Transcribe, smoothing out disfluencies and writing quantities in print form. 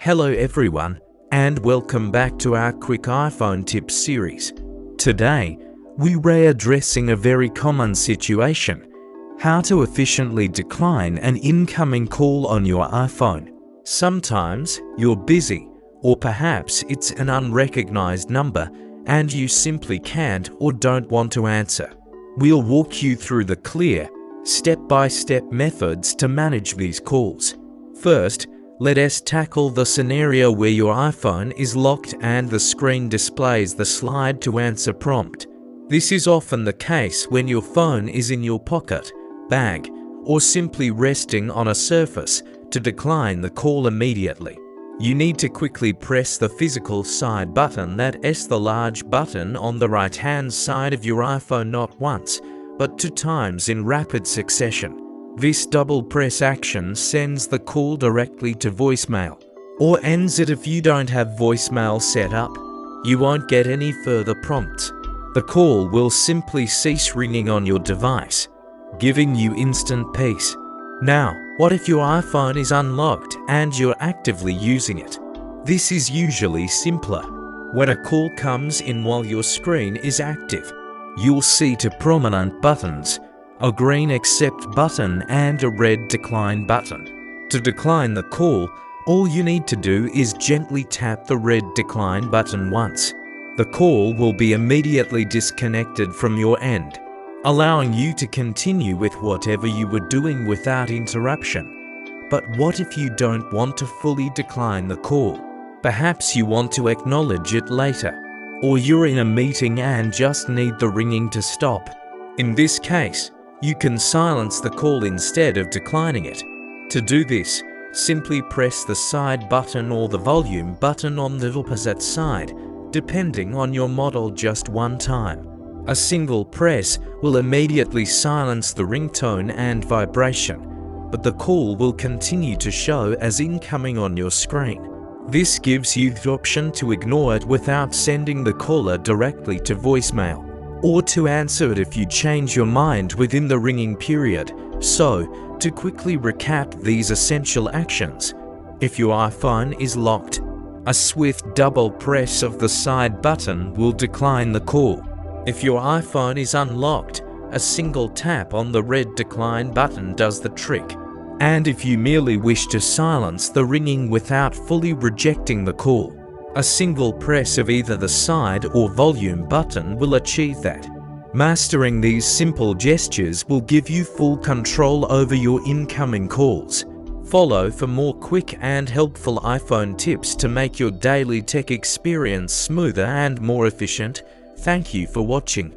Hello everyone, and welcome back to our quick iPhone tips series. Today, we are addressing a very common situation: how to efficiently decline an incoming call on your iPhone. Sometimes you're busy, or perhaps it's an unrecognized number and you simply can't or don't want to answer. We'll walk you through the clear, step-by-step methods to manage these calls. First, let us tackle the scenario where your iPhone is locked and the screen displays the slide to answer prompt. This is often the case when your phone is in your pocket, bag, or simply resting on a surface to decline the call immediately. You need to quickly press the physical side button, that is the large button on the right-hand side of your iPhone, not once, but 2 times in rapid succession. This double press action sends the call directly to voicemail, or ends it if you don't have voicemail set up. You won't get any further prompts. The call will simply cease ringing on your device, giving you instant peace. Now, what if your iPhone is unlocked and you're actively using it? This is usually simpler. When a call comes in while your screen is active, you'll see 2 prominent buttons: a green accept button and a red decline button. To decline the call, all you need to do is gently tap the red decline button once. The call will be immediately disconnected from your end, allowing you to continue with whatever you were doing without interruption. But what if you don't want to fully decline the call? Perhaps you want to acknowledge it later, or you're in a meeting and just need the ringing to stop. In this case, you can silence the call instead of declining it. To do this, simply press the side button or the volume button on the opposite side, depending on your model, just 1 time. A single press will immediately silence the ringtone and vibration, but the call will continue to show as incoming on your screen. This gives you the option to ignore it without sending the caller directly to voicemail, or to answer it if you change your mind within the ringing period. So, to quickly recap these essential actions: if your iPhone is locked, a swift double press of the side button will decline the call. If your iPhone is unlocked, a single tap on the red decline button does the trick. And if you merely wish to silence the ringing without fully rejecting the call, a single press of either the side or volume button will achieve that. Mastering these simple gestures will give you full control over your incoming calls. Follow for more quick and helpful iPhone tips to make your daily tech experience smoother and more efficient. Thank you for watching.